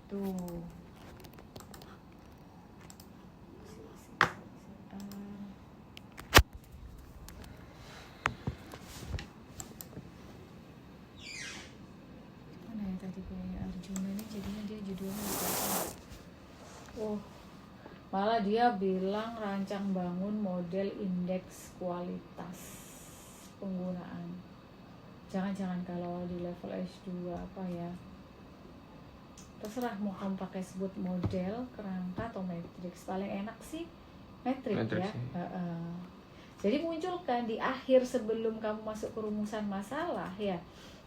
Tuh. Mana ya tadi kayaknya Arjuna ini jadinya dia judulnya apa? Oh, malah dia bilang rancang bangun model indeks kualitas penggunaan. Jangan-jangan kalau di level S2 apa ya, terserah mau kamu pakai sebut model, kerangka atau matriks. Paling enak sih matriks ya. Jadi munculkan di akhir sebelum kamu masuk ke rumusan masalah ya,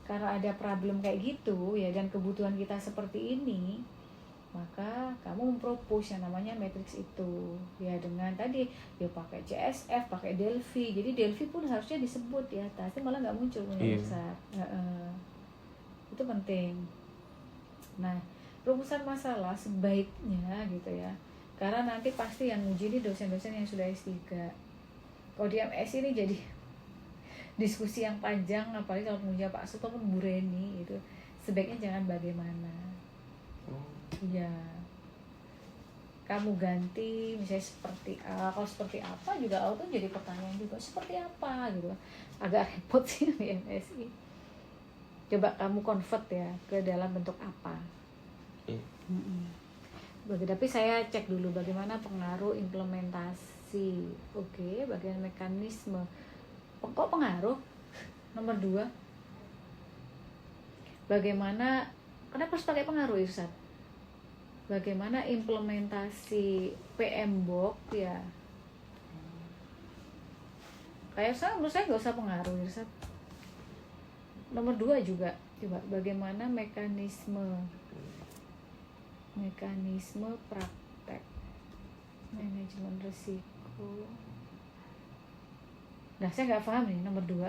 karena ada problem kayak gitu ya, dan kebutuhan kita seperti ini, maka kamu mempropose yang namanya matriks itu ya, dengan tadi ya pakai CSF, pakai Delphi. Jadi Delphi pun harusnya disebut di atas, tapi malah nggak muncul punya besar. Itu penting. Nah, rumusan masalah sebaiknya gitu ya, karena nanti pasti yang uji ini dosen-dosen yang sudah S3. Kalau di MS ini jadi diskusi yang panjang, apalagi kalau punya Pak Suto pun Bu Reni itu, sebaiknya jangan bagaimana. Iya, kamu ganti misalnya seperti kalau seperti apa juga auto jadi pertanyaan juga, seperti apa gitu, agak repot sih di MSI. Coba kamu convert ya ke dalam bentuk apa. Tapi saya cek dulu bagaimana pengaruh implementasi. Oke, bagian mekanisme. Kok pengaruh? Nomor 2. Bagaimana, kenapa harus pakai pengaruh Irsat? Bagaimana implementasi PMBOK ya? Kayak saya, menurut saya nggak usah pengaruh Irsat. Nomor 2 juga, coba bagaimana mekanisme praktek manajemen risiko. Nah, saya nggak paham nih nomor 2.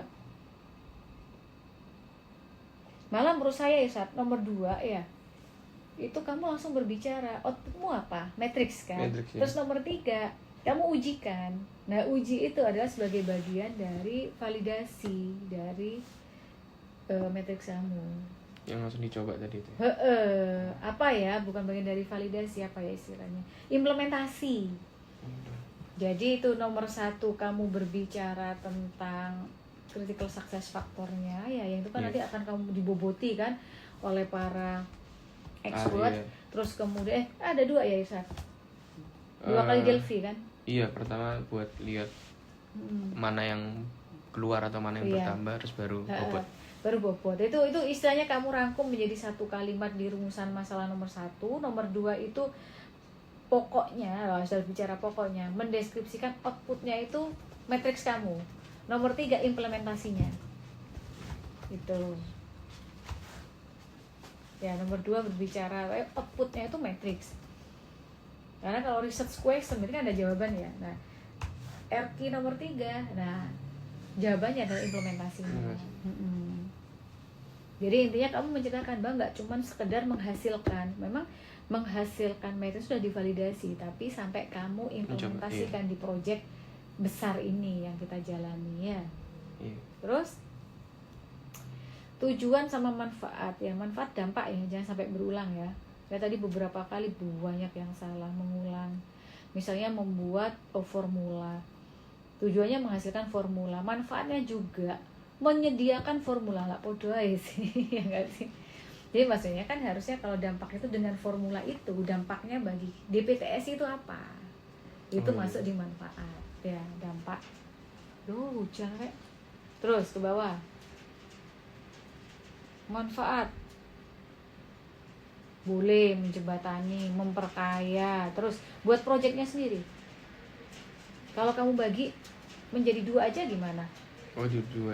Malah menurut saya Irsat, nomor 2 ya, itu kamu langsung berbicara outputmu apa, matriks kan. Matrix, ya. Terus nomor 3 kamu ujikan. Nah, uji itu adalah sebagai bagian dari validasi dari matriks kamu yang langsung dicoba tadi itu. Apa ya, bukan bagian dari validasi, apa ya istilahnya, implementasi. Jadi itu nomor 1, kamu berbicara tentang critical success factornya ya, yang itu kan nanti akan kamu diboboti kan oleh para expert. Iya. Terus kemudian ada 2 ya Isa, 2 kali Delphi kan. Iya, pertama buat lihat mana yang keluar atau mana yang bertambah, terus baru bobot. Itu istilahnya kamu rangkum menjadi 1 kalimat di rumusan masalah nomor 1. Nomor 2 itu pokoknya, sudah bicara pokoknya, mendeskripsikan outputnya itu matriks kamu. Nomor 3 implementasinya itu ya. Nomor 2 berbicara outputnya itu matriks, karena kalau research question berarti kan ada jawaban ya. Nah, RQ nomor 3, nah jawabannya adalah implementasinya. Jadi intinya kamu menceritakan bahwa nggak cuma sekedar menghasilkan, memang menghasilkan matriks sudah divalidasi, tapi sampai kamu implementasikan di project besar ini yang kita jalani ya. Terus tujuan sama manfaat ya, manfaat dampak ya, jangan sampai berulang ya. Saya tadi beberapa kali banyak yang salah mengulang. Misalnya membuat formula, tujuannya menghasilkan formula, manfaatnya juga menyediakan formula, lah podo aja sih ya nggak sih. Jadi maksudnya kan harusnya kalau dampak itu dengan formula itu, dampaknya bagi DPTS itu apa, itu masuk di manfaat ya, dampak. Hujan kayak. Terus ke bawah, manfaat boleh menjembatani, memperkaya, terus buat proyeknya sendiri. Kalau kamu bagi menjadi 2 aja gimana?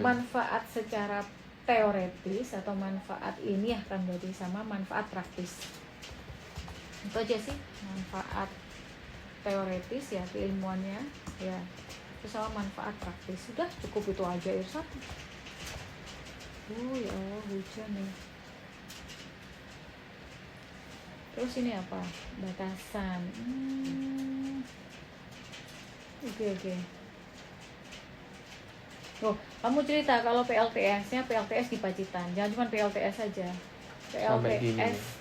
Manfaat secara teoretis atau manfaat ini akan berarti sama manfaat praktis. Itu aja sih, manfaat teoretis ya, keilmuannya ya, terus sama manfaat praktis. Sudah cukup itu aja Irsat. Ya Allah, hujan nih. Terus ini apa? Batasan. Oke. Kamu cerita kalau PLTS-nya PLTS di Pacitan, jangan cuma PLTS saja. PLTS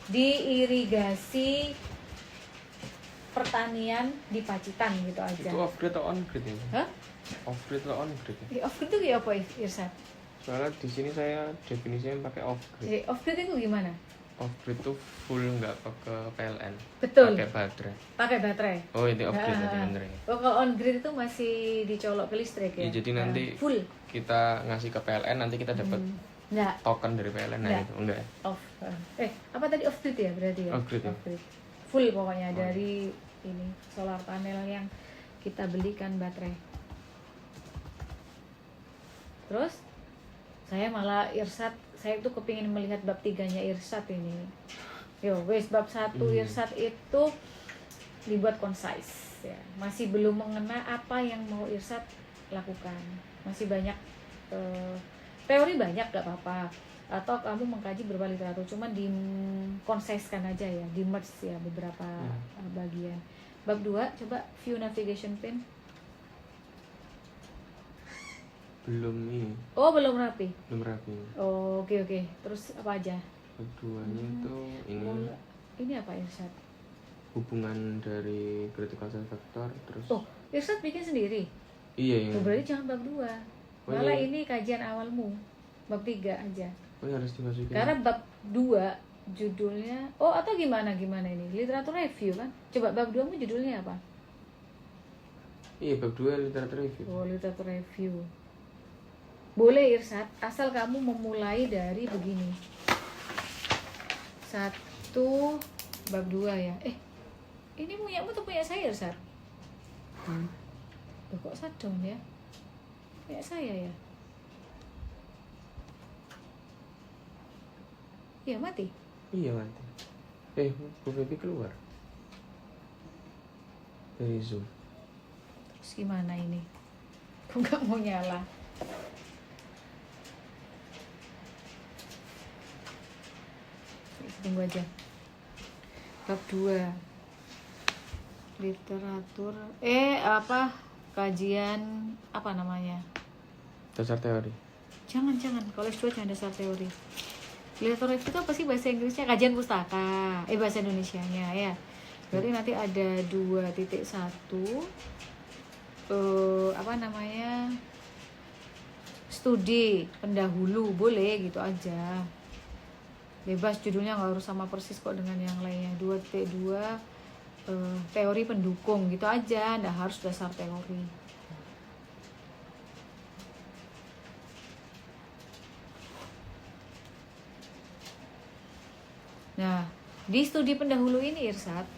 di irigasi pertanian di Pacitan gitu aja. Itu off grid atau on grid ini? Hah? Off grid atau on grid ya? Off grid itu kayak apa Irsat? Soalnya di sini saya definisinya pakai off grid. Jadi off grid itu gimana? Off grid tuh full nggak pakai PLN. Betul. Pakai baterai. Pakai baterai. Oh ini off grid berarti bener ya. Oh, kalau on grid itu masih dicolok ke listrik ya? Ya, jadi nanti full. kita ngasih ke PLN nanti kita dapat Enggak, token dari PLN. Nah Nggak. itu enggak ya? off. Apa tadi off grid ya berarti ya? Off grid ya. Full pokoknya dari ini solar panel yang kita belikan baterai. Terus saya malah Irsat, saya tuh kepingin melihat bab 3-nya Irsat ini. Yo, wes bab 1 Irsat itu dibuat concise ya. Masih belum mengena apa yang mau Irsat lakukan. Masih banyak teori banyak gak apa-apa. Atau kamu mengkaji beberapa literatur, cuman di-concise-kan aja ya, di-merge ya beberapa bagian. Bab 2, coba view navigation pane. Belum ini. Oh, belum rapi. Belum rapi. Oh, oke. Terus apa aja? Keduanya itu ini Ini apa Irsat? hubungan dari critical size factor terus. Oh, Irsat bikin sendiri. Iya Oh, berarti jangan bab 2. Oh, Malah iya. ini kajian awalmu. Bab 3 aja. Oh harus dimasukin. Karena bab 2 judulnya, atau gimana ini? Literatur review kan? Coba bab 2 mu judulnya apa? Iya bab 2 literatur review. Oh, literatur review. Boleh Irsat, asal kamu memulai dari begini. 1 bab 2 ya. Ini punyamu atau punya saya Irsat? Loh, kok shutdown ya? Punya saya ya? Iya mati. Iya mati. Bu Febi keluar dari Zoom. Terus gimana ini? Kok nggak mau nyala? Tunggu aja. Bab 2 literatur kajian apa namanya? Dasar teori. Jangan kalau S2 jangan dasar teori. Literatur review itu apa sih bahasa Inggrisnya? Kajian pustaka. Bahasa Indonesianya ya. Berarti nanti ada 2.1 apa namanya? Studi pendahulu, boleh gitu aja. Bebas judulnya, nggak harus sama persis kok dengan yang lainnya. 2.2 teori pendukung gitu aja, nggak harus dasar teori. Nah, di studi pendahulu ini Irsat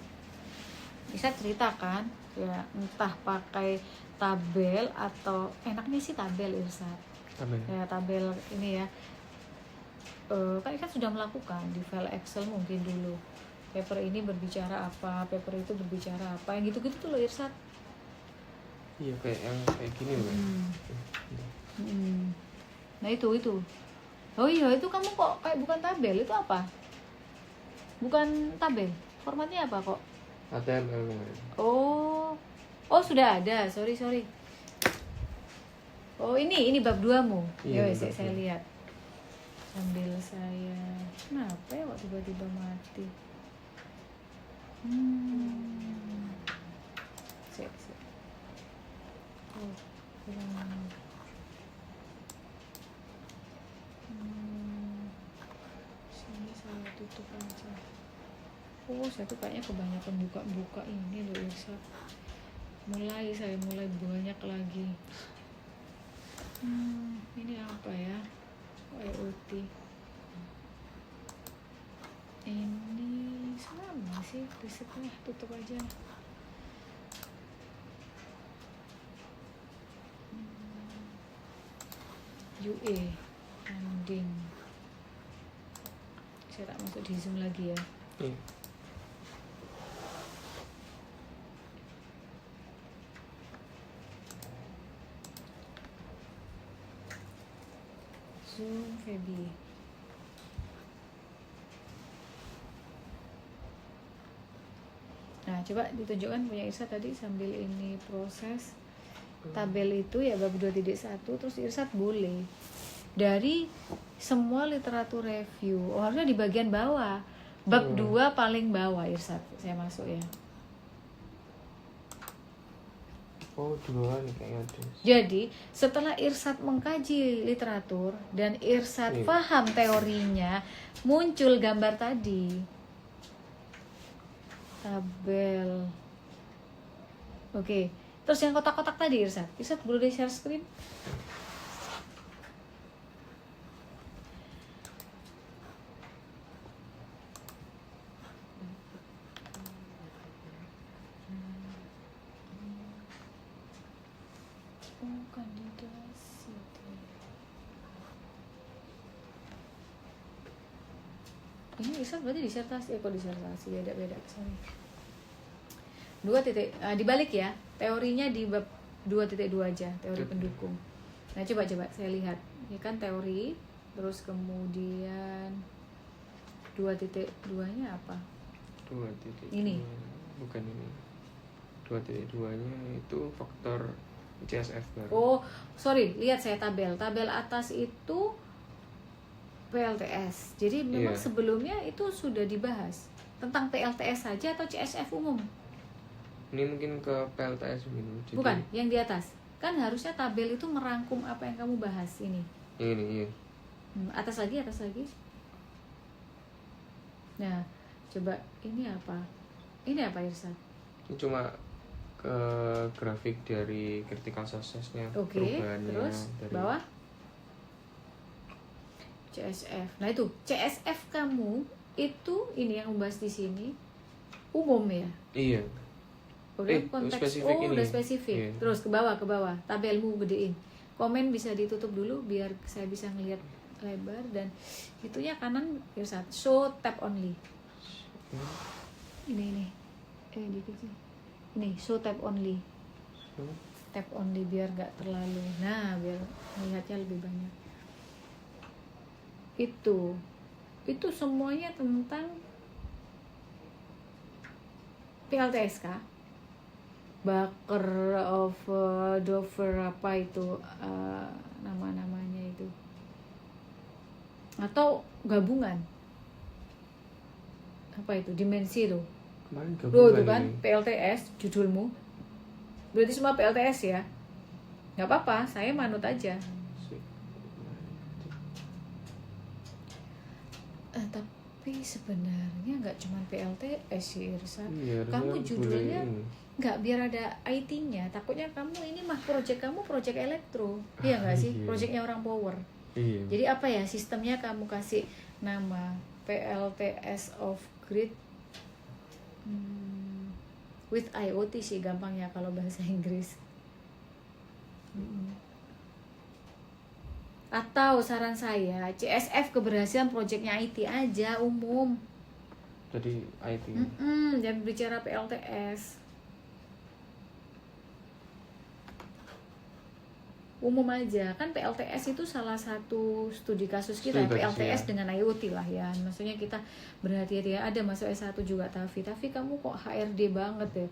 bisa ceritakan ya, entah pakai tabel atau enaknya sih tabel Irsat. Tabel. Ya tabel ini ya. Kan sudah melakukan di file Excel mungkin dulu. Paper ini berbicara apa, paper itu berbicara apa, yang gitu-gitu tuh loh Irsat. Iya kayak gini loh. Nah itu. Oh iya, itu kamu kok kayak bukan tabel, itu apa? Bukan tabel, formatnya apa kok? HTML. Oh sudah ada, sorry. Oh ini bab 2-mu. Iya, Ya, bab saya 2. lihat. Sambil saya, kenapa ya kok tiba-tiba mati? Sik. Oh, kurang. Sini saya tutup aja. Saya tuh kayaknya kebanyakan buka ini loh Irsa. Saya mulai banyak lagi. Ini apa ya? IoT. Ini sama sih risetnya, tutup aja. UE ending. Saya tak masuk di Zoom lagi ya. Zoom Febi. Nah, coba ditunjukkan punya Irsa tadi sambil ini proses tabel itu ya bab 2.1, terus Irsat boleh dari semua literatur review. Harusnya di bagian bawah. Bab 2 paling bawah Irsat, saya masuk ya. Oh, dua nih kayaknya ada. Jadi setelah Irsat mengkaji literatur dan Irsat Iya. paham teorinya, muncul gambar tadi. Tabel. Oke, terus yang kotak-kotak tadi Irsat boleh di share screen? Oh, kandidasi. Ini Irsat berarti disertasi, kok disertasi beda-beda, sorry. Dibalik ya, teorinya di bab 2.2 aja, teori pendukung. Nah coba saya lihat, ini kan teori, terus kemudian 2.2-nya apa? 2.2 Ini. Bukan ini. 2.2-nya itu faktor CSF baru. Oh, sorry, lihat saya tabel atas itu PLTS. Jadi memang Iya. sebelumnya itu sudah dibahas tentang PLTS saja atau CSF umum? Ini mungkin ke PLTS dulu. Jadi, Bukan, yang di atas. Kan harusnya tabel itu merangkum apa yang kamu bahas ini. Ini, iya. Atas lagi. Nah, coba ini apa? Ini apa Irsa? Ini cuma ke grafik dari critical success-nya, Oke, perubahannya terus dari bawah CSF. Nah itu CSF kamu itu ini yang membahas di sini umum ya. Iya. Udah konteks spesifik ini. udah spesifik. Iya. Terus ke bawah tabelmu gedein. Komen bisa ditutup dulu biar saya bisa ngelihat lebar dan itunya kanan Irsa. Show tab only. Ini. Dikit sih. Ini show tab only. Tab only biar nggak terlalu. Nah, biar melihatnya lebih banyak. Itu semuanya tentang PLTSK. Baker of Dover apa itu nama-namanya itu, atau gabungan apa itu dimensi tuh. Kemarin Tuh gabungan kan ini. PLTS judulmu berarti semua PLTS ya, nggak apa-apa saya manut aja. Tapi sebenarnya nggak cuma PLTS sih Irsa. Iya, Kamu harusnya judulnya boleh ini. nggak biar ada IT-nya. Takutnya kamu ini mah project kamu project elektro, iya nggak sih? Iya. Projectnya orang power. Iya. Jadi apa ya sistemnya kamu kasih nama PLTS of grid with IoT sih gampangnya kalau bahasa Inggris. Atau saran saya CSF keberhasilan proyeknya IT aja umum. Jadi IT. Jangan bicara PLTS. Umum aja kan PLTS itu salah satu studi kasus kita. Studi kasus, PLTS ya. dengan IoT lah ya. Maksudnya kita berhati-hati ya. Ada masuk S1 juga Tavi kamu kok HRD banget ya.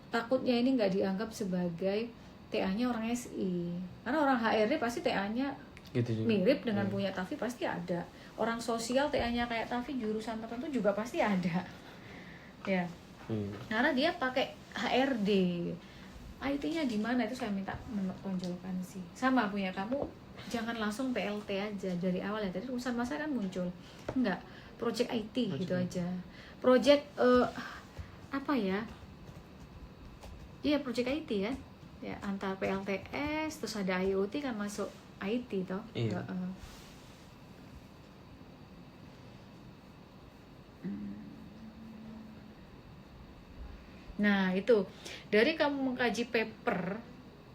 Takutnya ini nggak dianggap sebagai TA-nya orang SI. Karena orang HRD pasti TA-nya Gitu juga. mirip dengan Iya. punya Tavi pasti ada. Orang sosial TA-nya kayak Tavi jurusan tertentu juga pasti ada. Ya. Karena dia pakai HRD. IT-nya di mana itu saya minta menonjolkan sih. Sama punya kamu jangan langsung PLT aja dari awal ya. Tadi urusan masa kan muncul. Enggak, project IT gitu aja. Project apa ya? Iya, project IT ya. Ya, antar PLTS terus ada IoT kan masuk IT toh. Iya. Nah itu dari kamu mengkaji paper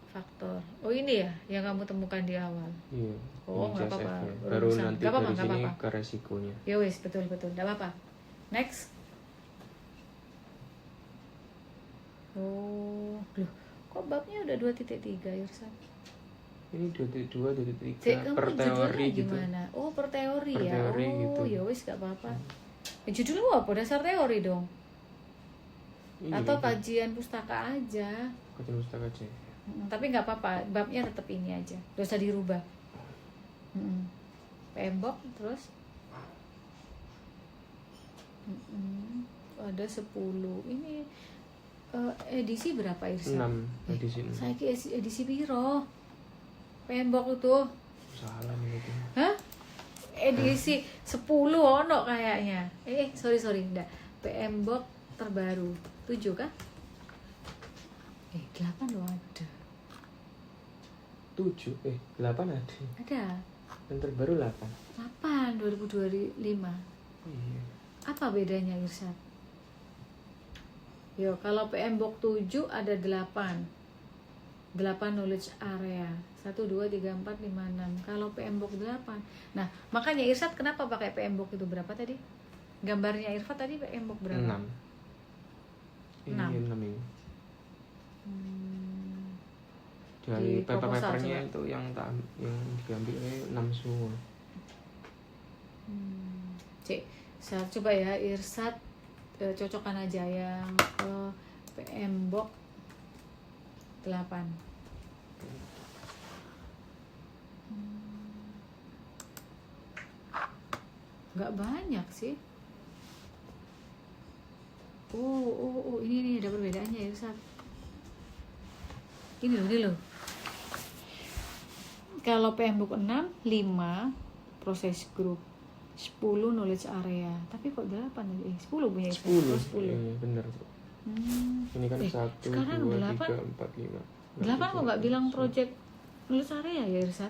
faktor. Oh ini ya yang kamu temukan di awal. Iya. Oh Ini nggak apa-apa. CSF-nya. Baru Urusan. nanti Nggak apa-apa, dari nggak sini apa-apa. ke resikonya. Ya wes betul nggak apa-apa. Next. Oh loh kok babnya udah 2.3 Yursan? Ini 2.2, 2.3 Kamu per teori judulnya gitu. gimana? Oh per teori Per ya. teori Oh gitu. ya wes nggak apa-apa. Judulnya apa? Dasar teori dong. Iya, Atau gitu. kajian pustaka aja. Kajian pustaka aja. Tapi nggak apa-apa, babnya tetap ini aja, gak usah dirubah. PMBOK terus Ada 10. Ini edisi berapa Irsa? 6 edisi 6. Saya edisi piro? Pembok itu. Salah nih itu. Hah? Edisi 10 ono kayaknya. Sorry, enggak. Pembok terbaru 7 kah? 8 loh ada. 7 8 ada. Ada. Yang terbaru 8. 8 2025. Iya. Apa bedanya Irsat? Yo, kalau PMBOK 7 ada 8 knowledge area 1, 2, 3, 4, 5, 6. Kalau PMBOK 8. Nah, makanya Irsat kenapa pakai PMBOK itu berapa tadi? Gambarnya Irfat tadi PMBOK berapa? 6. Ini 6 ini. Di Dari proposal paper-papernya itu yang diambil 6 semua. Cek, saya coba ya Irsat cocokkan aja yang PMBOK 8. Nggak banyak sih. Oh, ini ada perbedaannya Irsat. Ini loh. Kalau PMBOK 6, 5 proses grup, 10 knowledge area. Tapi kok 8 aja? 10 punya Irsat. 10. Iya, benar. Ini kan 1, 2, 3, 4, 5. 8 kok nggak bilang project knowledge area ya Irsat?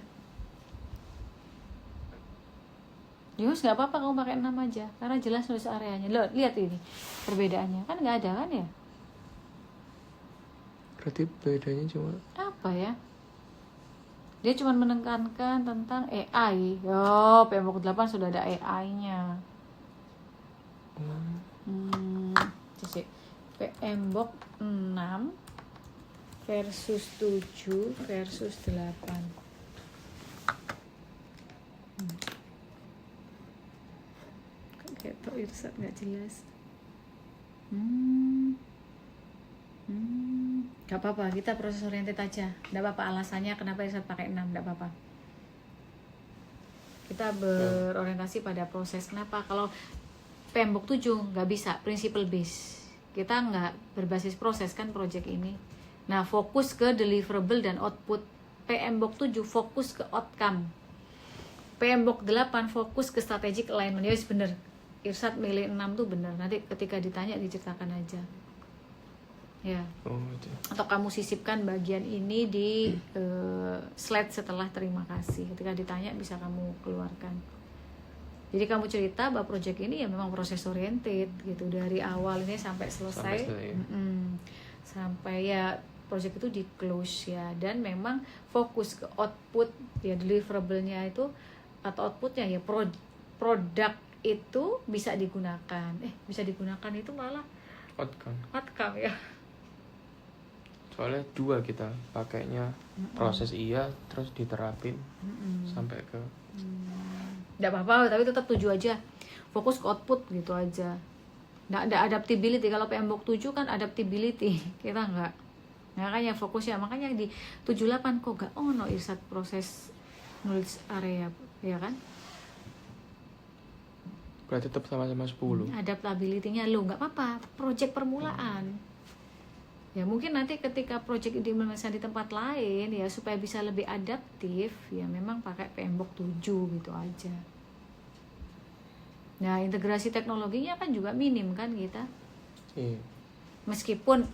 Yus, nggak apa-apa kamu pakai 6 aja, karena jelas knowledge areanya. Loh, lihat ini perbedaannya, kan nggak ada kan ya? Berarti bedanya cuma Apa ya? Dia cuma menekankan tentang AI. Yo, PMBOK 8 sudah ada AI-nya. PMBOK 6 versus 7 versus 8. Kayak tok Irsat nggak jelas. Gak apa-apa, kita proses oriented aja. Gak apa-apa alasannya kenapa Irsat pakai 6, gak apa-apa. Kita berorientasi pada proses. Kenapa? Kalau PMBOK 7 nggak bisa principle base. Kita nggak berbasis proses kan project ini. Nah, fokus ke deliverable dan output. PMBOK 7 fokus ke outcome. PMBOK 8 fokus ke strategic alignment. Ya bener. Irsat milih 6 tuh bener. Nanti ketika ditanya diceritakan aja. Ya. itu. Atau kamu sisipkan bagian ini di slide setelah terima kasih. Ketika ditanya bisa kamu keluarkan. Jadi kamu cerita bahwa project ini ya memang proses oriented gitu, dari awal ini sampai selesai. Sampai ya project itu di close ya, dan memang fokus ke output ya, deliverable-nya itu atau outputnya ya, produk itu bisa digunakan. Bisa digunakan itu malah outcome ya. Soalnya 2 kita pakainya proses terus diterapin sampai ke Nggak apa-apa, tapi tetap 7 aja. Fokus ke output gitu aja. Nggak ada adaptability. Kalau PMBOK 7 kan adaptability. Kita nggak. Makanya fokusnya. Makanya di 78 kok nggak ono Irsat proses knowledge area. Ya kan? berarti tetap sama-sama 10. Adaptability-nya lo nggak apa-apa. Project permulaan. Ya mungkin nanti ketika project diimplementasikan di tempat lain ya, supaya bisa lebih adaptif ya, memang pakai PMBOK 7 gitu aja. Nah, integrasi teknologinya kan juga minim kan kita. Iya. Meskipun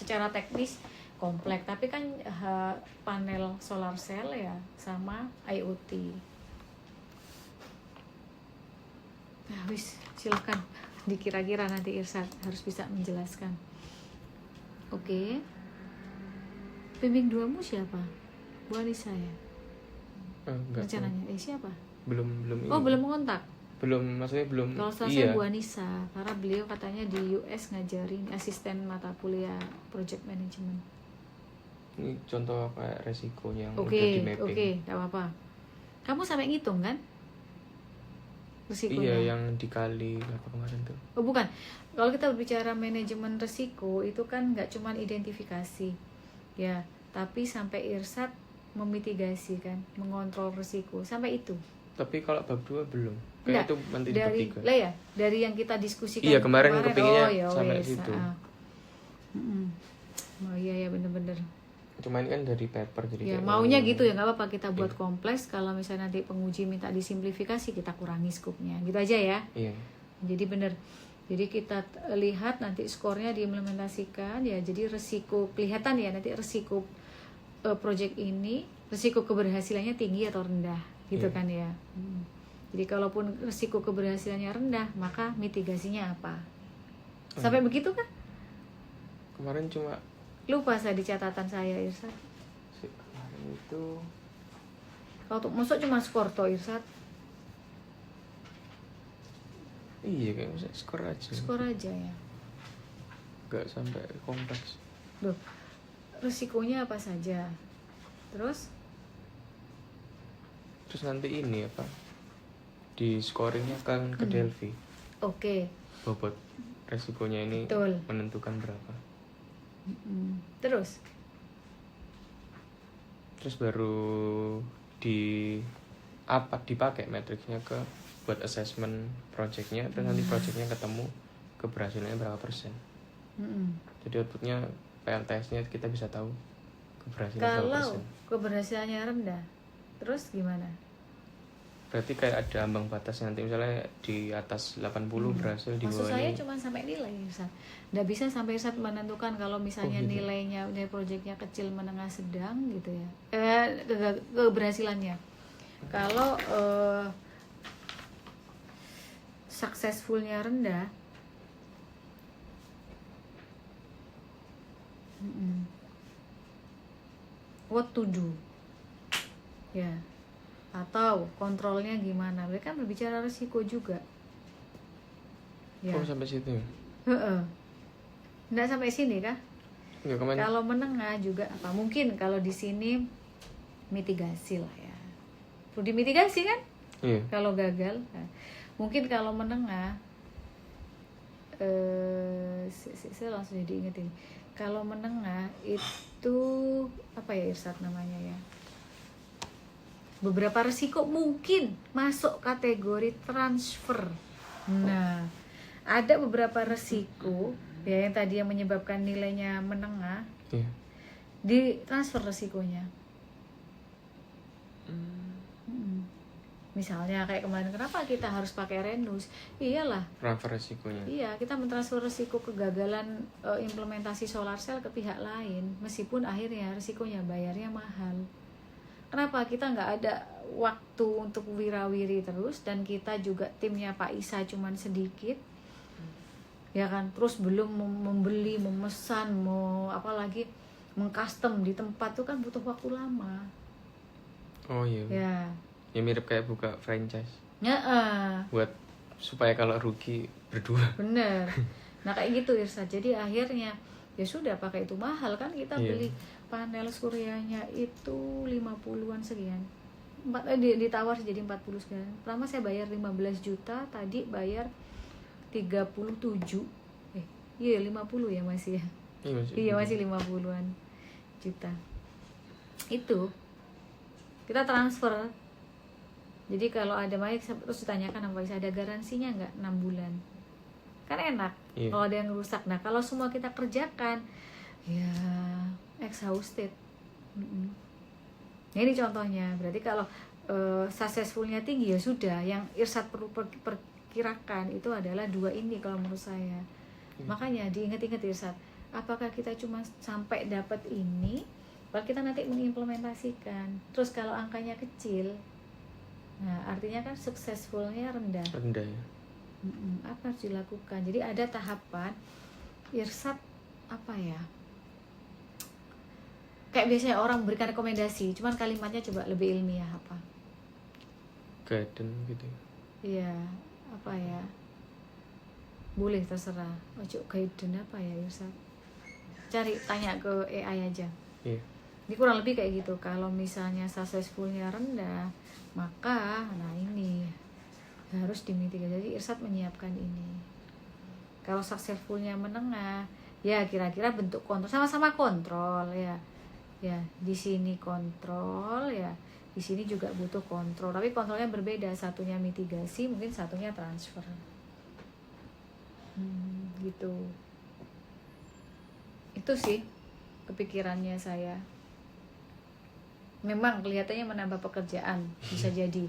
secara teknis kompleks, tapi kan panel solar cell ya sama IoT. Nah, silakan dikira-kira nanti Irsat harus bisa menjelaskan. Oke. Pembimbing 2-mu siapa? Bu Anissa ya? Enggak. Rencananya siapa? Belum Oh, belum mengontak. Maksudnya belum. Kalau saya Bu Anissa, karena beliau katanya di US ngajarin asisten mata kuliah project management. Ini contoh kayak resikonya yang udah Oke, di mapping. enggak apa-apa. Kamu sampai ngitung kan? Resikonya. Iya, yang dikali apa kemarin tuh. Oh, bukan. Kalau kita berbicara manajemen resiko itu kan nggak cuma identifikasi ya, tapi sampai Irsat memitigasi kan, mengontrol resiko, sampai itu. Tapi kalau bab 2 belum. Enggak, Kayak itu nanti di bab dari 3. lah ya, dari yang kita diskusikan Iya, kemarin kepinginnya ya sampai wes, situ. Oh iya ya, bener-bener Cuma ini kan dari paper jadi ya kayak maunya gitu ya, nggak apa-apa kita buat Iya. kompleks. Kalau misalnya nanti penguji minta disimplifikasi, kita kurangi skupnya gitu aja ya. Iya. Jadi bener, jadi kita lihat nanti skornya diimplementasikan ya. Jadi resiko kelihatan ya nanti resiko project ini, resiko keberhasilannya tinggi atau rendah gitu Iya. kan ya. Jadi kalaupun resiko keberhasilannya rendah, maka mitigasinya apa? Sampai begitu kan? Kemarin cuma Lupa saya di catatan saya, Irsat. kemarin itu Kalau masuk cuma skor toh, Irsat. iya kayak misalnya skor aja. Skor aja ya. Nggak sampai kompleks. Loh, risikonya apa saja? Terus? Terus nanti ini apa? Di scoringnya kan ke Delphi. Oke. Bobot resikonya ini Betul. menentukan berapa. Terus? Terus baru dipakai matriksnya ke buat assessment projectnya. Terus nanti projectnya ketemu keberhasilannya berapa persen. Jadi outputnya PLTS-nya kita bisa tahu keberhasilan berapa Kalau persen. keberhasilannya rendah, terus gimana? Berarti kayak ada ambang batas nanti misalnya di atas 80 berhasil, di Maksud bawah saya ini cuma sampai nilai, Irsat. Nggak bisa sampai Irsat menentukan kalau misalnya gitu. nilainya, nilai proyeknya kecil, menengah, sedang gitu ya. Keberhasilannya. Kalau successfulnya rendah, what to do? Ya. Atau kontrolnya gimana? Mereka kan berbicara risiko juga. Ya. Oh sampai situ ya? Heeh. Nggak sampai sini kah? Enggak kemarin. Kalau menengah juga apa? Mungkin kalau di sini mitigasi lah ya. Perlu dimitigasi kan? Iya. Kalau gagal. Nah, mungkin kalau menengah, saya langsung jadi inget ini. Kalau menengah itu apa ya Irsat namanya ya? Beberapa risiko mungkin masuk kategori transfer. Nah, ada beberapa risiko ya yang tadi yang menyebabkan nilainya menengah, Iya. ditransfer risikonya. Misalnya kayak kemarin, kenapa kita harus pakai Renus? Iyalah, Transfer resikonya. iya kita mentransfer risiko kegagalan implementasi solar cell ke pihak lain, meskipun akhirnya risikonya bayarnya mahal. Kenapa? Kita nggak ada waktu untuk wirawiri terus, dan kita juga timnya Pak Isa cuman sedikit, ya kan. Terus belum membeli, memesan, mau apalagi mengcustom di tempat tuh kan butuh waktu lama. Oh iya. Ya. Ya mirip kayak buka franchise. Buat Supaya kalau rugi berdua. bener. Nah kayak gitu Irsa. Jadi akhirnya ya sudah pakai itu mahal kan, kita Iya. beli panel suryanya itu 50-an sekian. Ditawar jadi 40 sekian. Pertama saya bayar 15 juta, tadi bayar 37. Iya 50 ya masih ya. Iya masih 50-an juta. Itu kita transfer. Jadi kalau ada baik terus ditanyakan apa bisa ada garansinya nggak 6 bulan. Kan enak. Iya. Kalau ada yang rusak. Nah, kalau semua kita kerjakan ya exhausted. Nah, ini contohnya. Berarti kalau successfulnya tinggi ya sudah, yang Irsat perlu perkirakan itu adalah dua ini kalau menurut saya. Makanya diingat-ingat Irsat, apakah kita cuma sampai dapat ini, kalau kita nanti mengimplementasikan. Terus kalau angkanya kecil, nah artinya kan successfulnya rendah. Rendah ya. Apa harus dilakukan? Jadi ada tahapan Irsat apa ya? Kayak biasanya orang memberikan rekomendasi, cuman kalimatnya coba lebih ilmiah apa? Guidance gitu. Iya, apa ya? Boleh terserah. Ojo guidance apa ya Irsat? Cari tanya ke AI aja. Iya. Ini kurang lebih kayak gitu. Kalau misalnya successfulnya rendah, maka nah ini harus dimitigasi. Jadi Irsat menyiapkan ini. Kalau successfulnya menengah, ya kira-kira bentuk kontrol, sama-sama kontrol ya. Ya, di sini kontrol ya. Di sini juga butuh kontrol, tapi kontrolnya berbeda. Satunya mitigasi, mungkin satunya transfer. Gitu. Itu sih kepikirannya saya. Memang kelihatannya menambah pekerjaan, bisa jadi.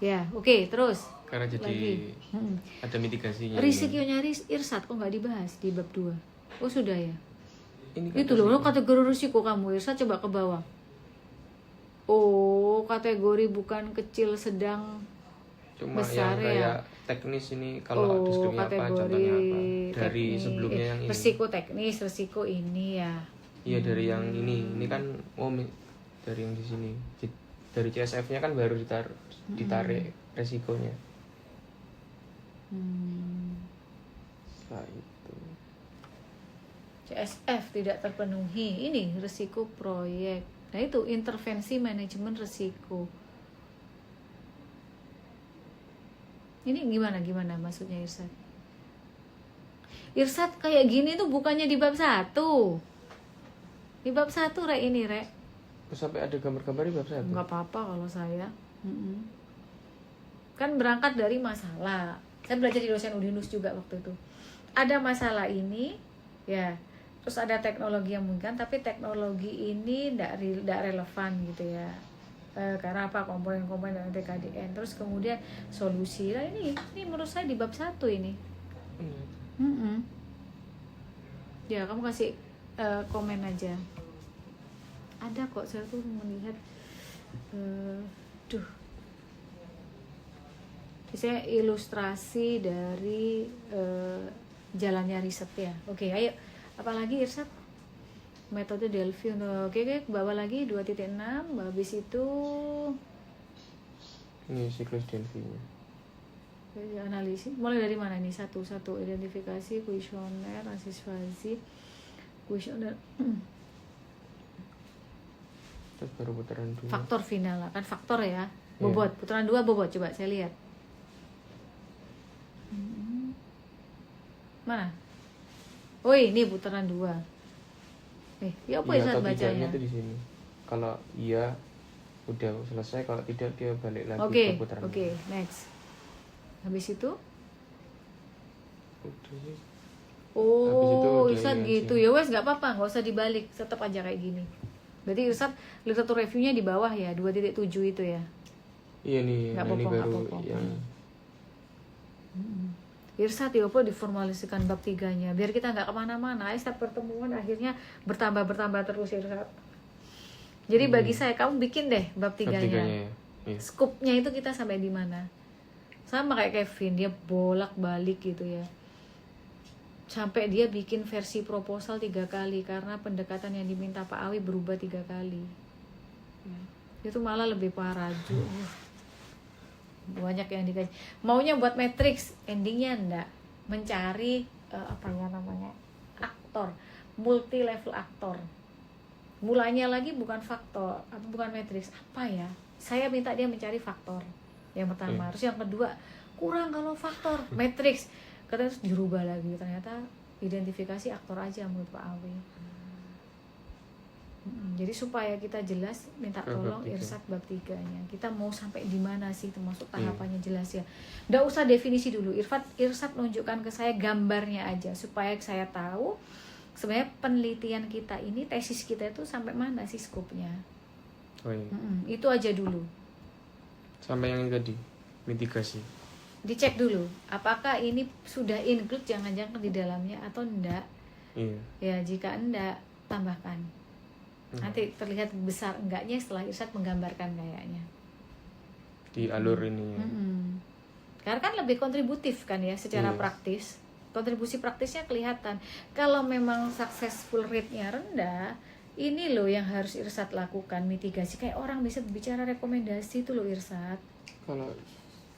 Ya, oke, terus. Karena jadi lagi. ada mitigasinya. Risikonya Irsat kok nggak dibahas di bab 2? Oh sudah ya. Ini Itu loh kategori risiko kamu Irsat, coba ke bawah. Oh, kategori bukan kecil, sedang, cuma besar yang kayak ya. teknis ini kalau deskripsinya apa, contohnya apa dari teknis. sebelumnya yang ini. Resiko teknis, resiko ini ya. Iya dari yang ini kan dari yang di sini dari CSF-nya kan baru ditarik resikonya. Nah itu CSF tidak terpenuhi, ini resiko proyek. Nah itu intervensi manajemen resiko. Ini gimana maksudnya Irsat? Irsat kayak gini tuh bukannya di bab 1. Di bab 1 Rek ini Rek. sampai ada gambar-gambar di bab 1. Nggak apa-apa kalau saya. Kan berangkat dari masalah. Saya belajar di dosen Udinus juga waktu itu. Ada masalah ini, ya. Terus ada teknologi yang mungkin, tapi teknologi ini tidak relevan gitu ya. Karena apa, komponen-komponen dari TKDN. Terus kemudian solusi. Nah ini menurut saya di bab 1 ini. Ya kamu kasih komen aja. Ada kok, saya tuh melihat biasanya ilustrasi dari jalannya riset ya. Oke, ayo apalagi Irsat? Metode Delphi untuk oke, ke bawah lagi 2.6. Habis itu ini siklus Delphi-nya. Analisis. Mulai dari mana nih? Satu identifikasi, kuesioner, antisipasi, kuesioner. Terus baru putaran 2. Faktor final lah, kan faktor ya. Bobot, putaran 2 bobot, coba saya lihat. Mana? Oh ini putaran 2. Ya apa ya saat bacanya? Itu di sini. Kalau iya udah selesai, kalau tidak dia balik lagi ke putaran. Oke, next. Habis itu? Udah sih. Oh, Irsat gitu. Ya wes nggak apa-apa, nggak usah dibalik, tetap aja kayak gini. Berarti Irsat literatur reviewnya di bawah ya, 2.7 itu ya. Iya nih, ini baru yang Irsat ya apa diformalisasikan bab 3-nya biar kita nggak kemana-mana. Setiap pertemuan akhirnya bertambah terus Irsat. Jadi bagi saya kamu bikin deh bab 3-nya. Ya. Skupnya itu kita sampai di mana? Sama kayak Kevin, dia bolak-balik gitu ya. Sampai dia bikin versi proposal 3 kali karena pendekatan yang diminta Pak Awi berubah 3 kali. Itu malah lebih parah juga. Banyak yang dikaji. Maunya buat matriks, endingnya enggak. Mencari aktor, multi level aktor. Mulanya lagi bukan faktor, bukan matriks. Apa ya? Saya minta dia mencari faktor. Yang pertama, terus yang kedua kurang kalau faktor, matriks. Katanya terus dirubah lagi, ternyata identifikasi aktor aja menurut Pak Awi. Jadi supaya kita jelas, minta tolong Irsat bab 3-nya. Kita mau sampai di mana sih, termasuk tahapannya jelas ya. Nggak usah definisi dulu. Irsat nunjukkan ke saya gambarnya aja supaya saya tahu sebenarnya penelitian kita ini, tesis kita itu sampai mana sih skopnya. Itu aja dulu. Sampai yang ini tadi, mitigasi. Dicek dulu, apakah ini sudah include jangan-jangan di dalamnya atau enggak. Iya. Ya jika enggak, tambahkan. Nanti terlihat besar enggaknya setelah Irsat menggambarkan kayaknya. Di alur ini ya. Karena kan lebih kontributif kan ya secara praktis. Kontribusi praktisnya kelihatan. Kalau memang successful rate-nya rendah, ini loh yang harus Irsat lakukan, mitigasi. Kayak orang bisa bicara rekomendasi itu loh Irsat. Kalau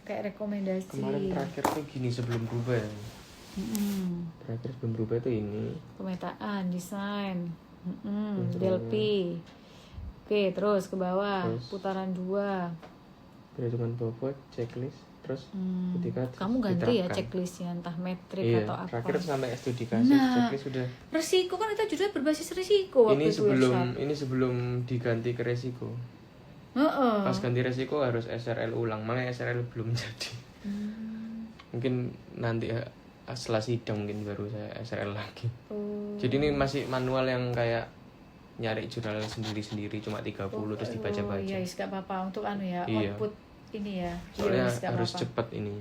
kayak rekomendasi. Kemarin terakhir tuh gini sebelum berubah ya. Terakhir sebelum berubah tuh ini. Pemetaan, desain. Delphi. Oke, terus ke bawah. Putaran 2. Perhitungan bobot, checklist, terus ketika kamu ganti ya checklistnya, entah metrik atau apa. Terakhir sampai studi kasus, checklist sudah. Resiko kan itu judulnya berbasis resiko waktu ini itu. Ini sebelum diganti ke resiko. Pas ganti resiko harus SRL ulang, makanya SRL belum jadi. Mungkin nanti setelah sidang mungkin baru saya SRL lagi. Jadi ini masih manual yang kayak nyari jurnal sendiri-sendiri cuma 30 terus dibaca-baca. Iya, gak apa-apa untuk Iya. output ini ya. Soalnya Gak harus apa-apa. cepat ini.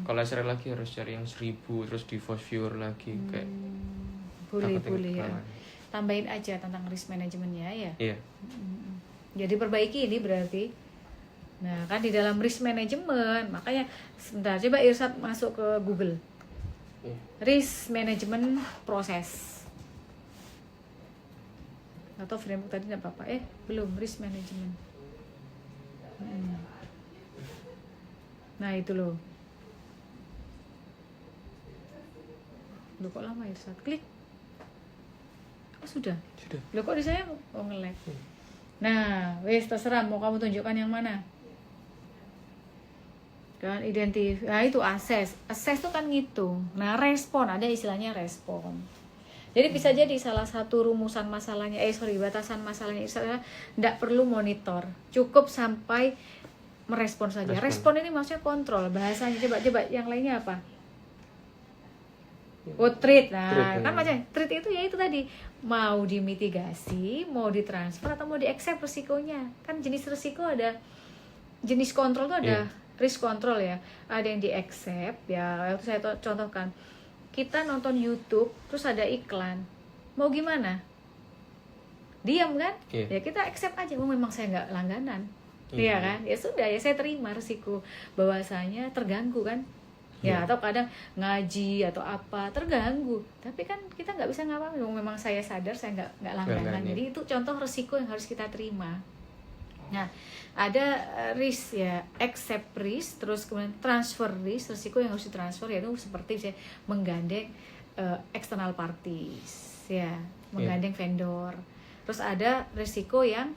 Kalau SRL lagi harus cari yang 1000 terus di voice viewer lagi kayak Boleh ya. kelamaan. Tambahin aja tentang risk manajemennya ya. Iya. Jadi perbaiki ini berarti. Nah, kan di dalam risk management, makanya sebentar coba Irsad masuk ke Google. Iya. Risk management proses. Atau framework tadi enggak apa-apa. Belum risk management. Nah, itu loh. Loh kok lama Irsad? Klik. Oh, sudah. Loh kok di saya nge-lag. Nah, wes terserah mau kamu tunjukkan yang mana. Kan nah itu assess itu kan ngitung. Nah respon, ada istilahnya respon. Jadi bisa jadi salah satu rumusan masalahnya batasan masalahnya adalah tidak perlu monitor, cukup sampai merespon saja. Respon ini maksudnya kontrol, bahasanya coba yang lainnya apa? Treat. Nah kan macam treat itu ya itu tadi, mau dimitigasi, mau ditransfer atau mau diaccept resikonya. Kan jenis resiko ada, jenis kontrol tuh ada. Risk control ya, ada yang di accept ya. Itu saya contohkan, kita nonton YouTube terus ada iklan, mau gimana? Diam kan? Ya kita accept aja, memang saya nggak langganan, iya kan? Ya sudah ya saya terima risiko bahwasanya terganggu kan? Ya atau kadang ngaji atau apa terganggu, tapi kan kita nggak bisa ngapain, memang saya sadar saya nggak langganan. Jadi itu contoh risiko yang harus kita terima. Nah, ada risk ya, accept risk, terus kemudian transfer risk, risiko yang harus ditransfer yaitu seperti misalnya menggandeng external parties, ya, menggandeng vendor. Terus ada risiko yang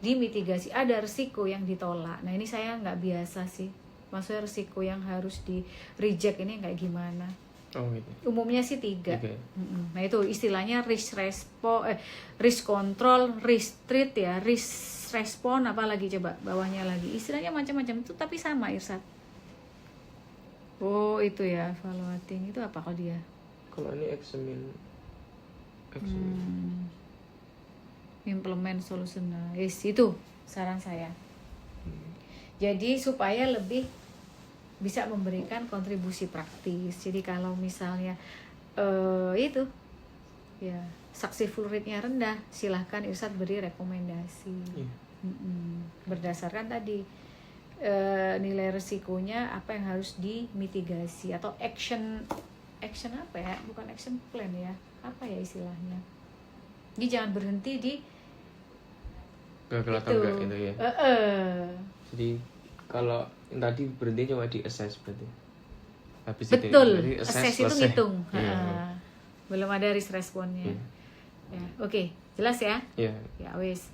dimitigasi, ada risiko yang ditolak. Nah ini saya nggak biasa sih, maksudnya risiko yang harus di reject ini kayak gimana? Oh gitu. Umumnya sih 3. Nah itu istilahnya risk control, risk treat ya, risk respon, apa lagi coba bawahnya lagi, istilahnya macam-macam itu tapi sama Irsad. Oh itu ya evaluating itu apa kalau dia? Kalau ini examine. Implement solution, itu saran saya. Jadi supaya lebih bisa memberikan kontribusi praktis. Jadi kalau misalnya itu ya successful rate-nya rendah, silahkan Irsad beri rekomendasi. Berdasarkan tadi nilai risikonya apa yang harus dimitigasi atau action apa ya, bukan action plan ya, apa ya istilahnya. Jadi jangan berhenti di gagal atau enggak itu ya. Jadi kalau tadi berhenti cuma di assess berarti. Habis betul, itu assess itu ngitung. Belum ada risk responnya. Ya, oke, jelas ya? Iya. Ya wis.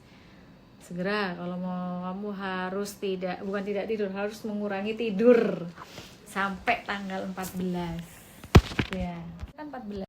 Segera kalau mau kamu harus bukan tidak tidur, harus mengurangi tidur sampai tanggal 14. Ya, kan 14